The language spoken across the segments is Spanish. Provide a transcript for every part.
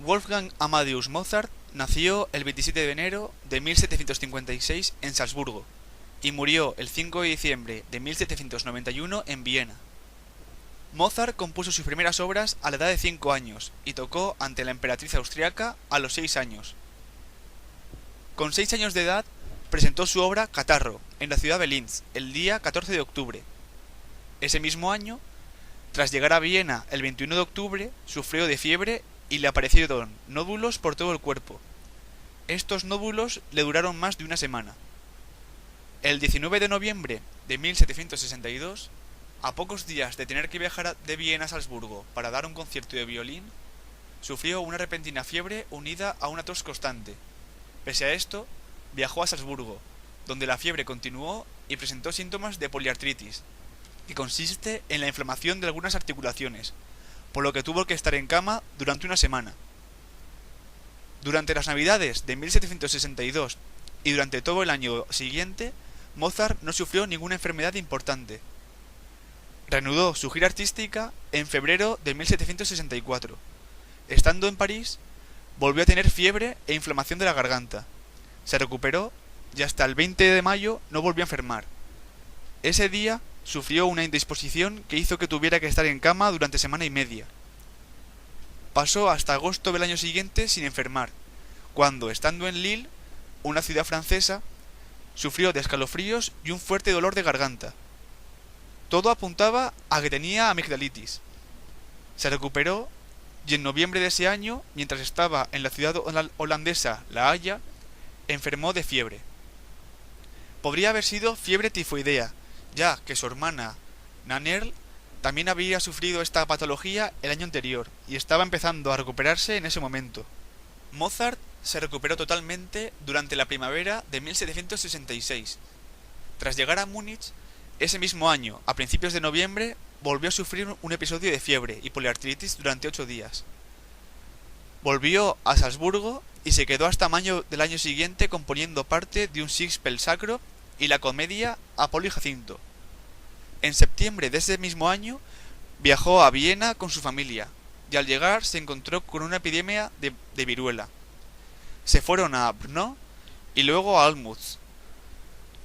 Wolfgang Amadeus Mozart nació el 27 de enero de 1756 en Salzburgo y murió el 5 de diciembre de 1791 en Viena. Mozart compuso sus primeras obras a la edad de 5 años y tocó ante la emperatriz austriaca a los 6 años. Con 6 años de edad presentó su obra Catarro en la ciudad de Linz el día 14 de octubre. Ese mismo año, tras llegar a Viena el 21 de octubre, sufrió de fiebre y le aparecieron nódulos por todo el cuerpo. Estos nódulos le duraron más de una semana. El 19 de noviembre de 1762, a pocos días de tener que viajar de Viena a Salzburgo para dar un concierto de violín, sufrió una repentina fiebre unida a una tos constante. Pese a esto, viajó a Salzburgo, donde la fiebre continuó y presentó síntomas de poliartritis, que consiste en la inflamación de algunas articulaciones, por lo que tuvo que estar en cama durante una semana. Durante las Navidades de 1762 y durante todo el año siguiente, Mozart no sufrió ninguna enfermedad importante. Reanudó su gira artística en febrero de 1764. Estando en París, volvió a tener fiebre e inflamación de la garganta. Se recuperó y hasta el 20 de mayo no volvió a enfermar. Ese día sufrió una indisposición que hizo que tuviera que estar en cama durante semana y media. Pasó hasta agosto del año siguiente sin enfermar, cuando, estando en Lille, una ciudad francesa, sufrió de escalofríos y un fuerte dolor de garganta. Todo apuntaba a que tenía amigdalitis. Se recuperó y en noviembre de ese año, mientras estaba en la ciudad holandesa La Haya, enfermó de fiebre. Podría haber sido fiebre tifoidea, ya que su hermana, Nannerl, también había sufrido esta patología el año anterior y estaba empezando a recuperarse en ese momento. Mozart se recuperó totalmente durante la primavera de 1766. Tras llegar a Múnich, ese mismo año, a principios de noviembre, volvió a sufrir un episodio de fiebre y poliartritis durante 8 días. Volvió a Salzburgo y se quedó hasta mayo del año siguiente componiendo parte de un Singspiel sacro y la comedia Apolo y Jacinto. En septiembre de ese mismo año viajó a Viena con su familia y al llegar se encontró con una epidemia de viruela. Se fueron a Brno y luego a Olmütz.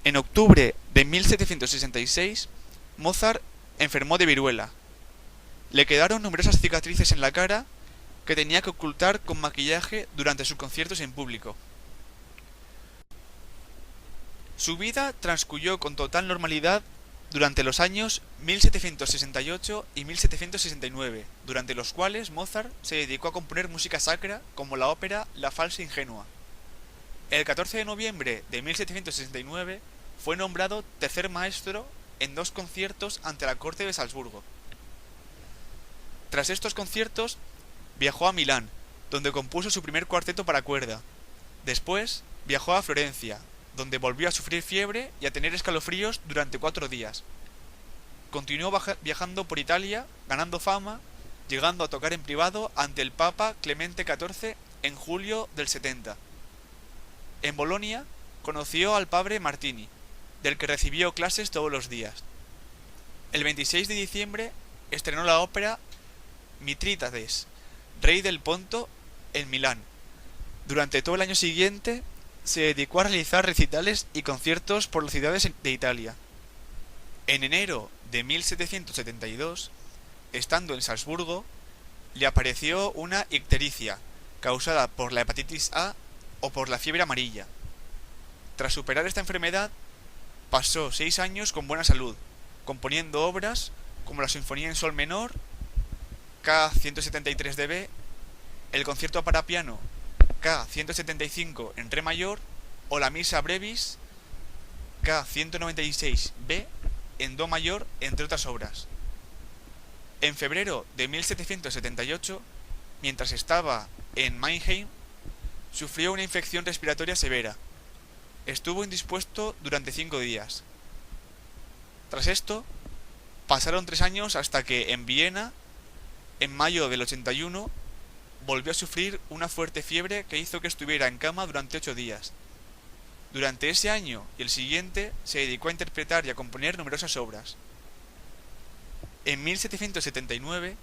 En octubre de 1766, Mozart enfermó de viruela. Le quedaron numerosas cicatrices en la cara que tenía que ocultar con maquillaje durante sus conciertos en público. Su vida transcurrió con total normalidad durante los años 1768 y 1769, durante los cuales Mozart se dedicó a componer música sacra como la ópera La falsa ingenua. El 14 de noviembre de 1769 fue nombrado tercer maestro en 2 conciertos ante la corte de Salzburgo. Tras estos conciertos, viajó a Milán, donde compuso su primer cuarteto para cuerda. Después, viajó a Florencia, donde volvió a sufrir fiebre y a tener escalofríos durante 4 días. Continuó viajando por Italia, ganando fama, llegando a tocar en privado ante el Papa Clemente XIV en julio del 70. En Bolonia, conoció al padre Martini, del que recibió clases todos los días. El 26 de diciembre estrenó la ópera Mitrídates, rey del Ponto, en Milán. Durante todo el año siguiente se dedicó a realizar recitales y conciertos por las ciudades de Italia. En enero de 1772, estando en Salzburgo, le apareció una ictericia, causada por la hepatitis A o por la fiebre amarilla. Tras superar esta enfermedad, pasó 6 años con buena salud, componiendo obras como la Sinfonía en Sol menor, K. 173 dB, el concierto para piano K. 175 en Re mayor o la Misa brevis K. 196 B en Do mayor, entre otras obras. En febrero de 1778, mientras estaba en Mannheim, sufrió una infección respiratoria severa. Estuvo indispuesto durante 5 días. Tras esto, pasaron 3 años hasta que en Viena, en mayo del 81, volvió a sufrir una fuerte fiebre que hizo que estuviera en cama durante 8 días. Durante ese año y el siguiente se dedicó a interpretar y a componer numerosas obras. En 1779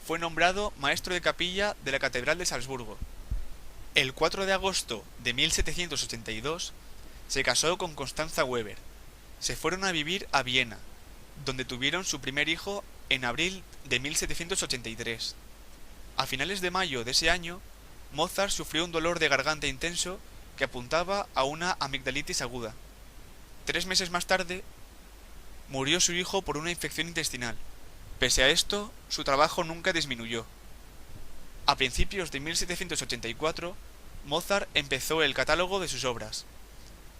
fue nombrado maestro de capilla de la Catedral de Salzburgo. El 4 de agosto de 1782 se casó con Constanza Weber. Se fueron a vivir a Viena, donde tuvieron su primer hijo en abril de 1783. A finales de mayo de ese año, Mozart sufrió un dolor de garganta intenso que apuntaba a una amigdalitis aguda. 3 meses más tarde, murió su hijo por una infección intestinal. Pese a esto, su trabajo nunca disminuyó. A principios de 1784, Mozart empezó el catálogo de sus obras.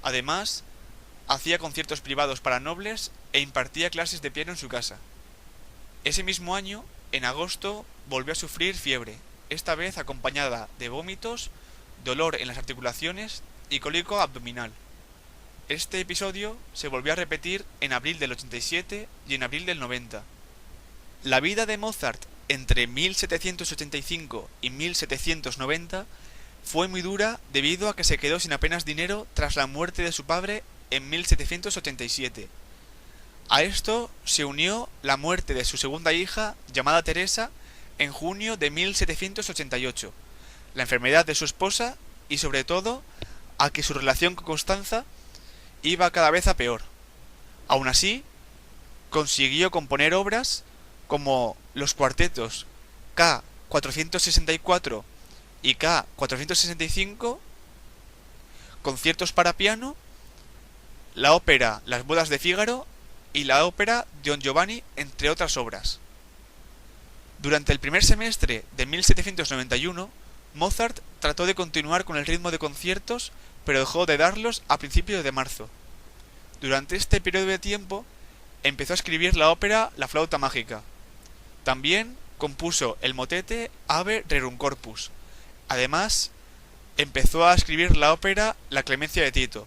Además, hacía conciertos privados para nobles e impartía clases de piano en su casa. Ese mismo año, en agosto, volvió a sufrir fiebre, esta vez acompañada de vómitos, dolor en las articulaciones y cólico abdominal. Este episodio se volvió a repetir en abril del 87 y en abril del 90. La vida de Mozart entre 1785 y 1790 fue muy dura debido a que se quedó sin apenas dinero tras la muerte de su padre en 1787. A esto se unió la muerte de su segunda hija, llamada Teresa, en junio de 1788, la enfermedad de su esposa y sobre todo a que su relación con Constanza iba cada vez a peor. Aún así, consiguió componer obras como los cuartetos K-464 y K-465, conciertos para piano, la ópera Las bodas de Fígaro y la ópera Don Giovanni, entre otras obras. Durante el primer semestre de 1791, Mozart trató de continuar con el ritmo de conciertos, pero dejó de darlos a principios de marzo. Durante este periodo de tiempo, empezó a escribir la ópera La flauta mágica. También compuso el motete Ave Rerum Corpus. Además, empezó a escribir la ópera La clemencia de Tito.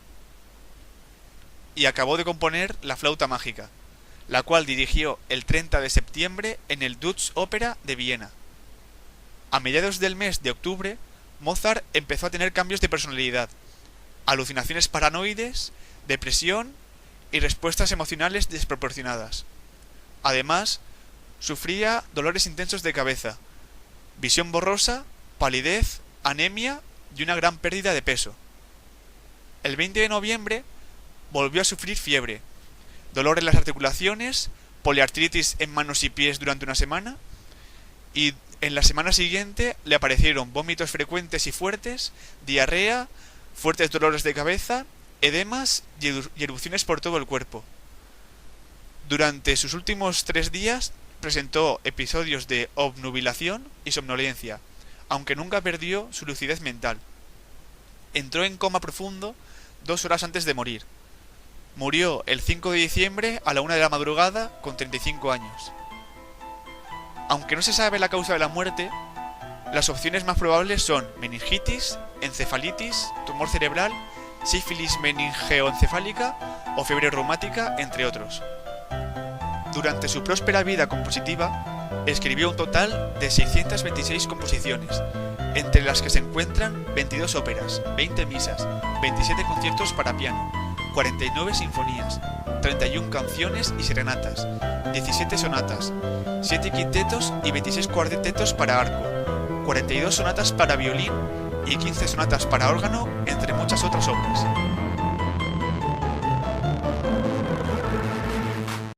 Y acabó de componer La flauta mágica, la cual dirigió el 30 de septiembre en el Deutsche Oper de Viena. A mediados del mes de octubre, Mozart empezó a tener cambios de personalidad, alucinaciones paranoides, depresión y respuestas emocionales desproporcionadas. Además, sufría dolores intensos de cabeza, visión borrosa, palidez, anemia y una gran pérdida de peso. El 20 de noviembre volvió a sufrir fiebre, dolor en las articulaciones, poliartritis en manos y pies durante una semana, y en la semana siguiente le aparecieron vómitos frecuentes y fuertes, diarrea, fuertes dolores de cabeza, edemas y erupciones por todo el cuerpo. Durante sus últimos 3 días presentó episodios de obnubilación y somnolencia, aunque nunca perdió su lucidez mental. Entró en coma profundo 2 horas antes de morir. Murió el 5 de diciembre a la 1 de la madrugada con 35 años. Aunque no se sabe la causa de la muerte, las opciones más probables son meningitis, encefalitis, tumor cerebral, sífilis meningeoencefálica o fiebre reumática, entre otros. Durante su próspera vida compositiva, escribió un total de 626 composiciones, entre las que se encuentran 22 óperas, 20 misas, 27 conciertos para piano, 49 sinfonías, 31 canciones y serenatas, 17 sonatas, 7 quintetos y 26 cuartetos para arco, 42 sonatas para violín y 15 sonatas para órgano, entre muchas otras obras.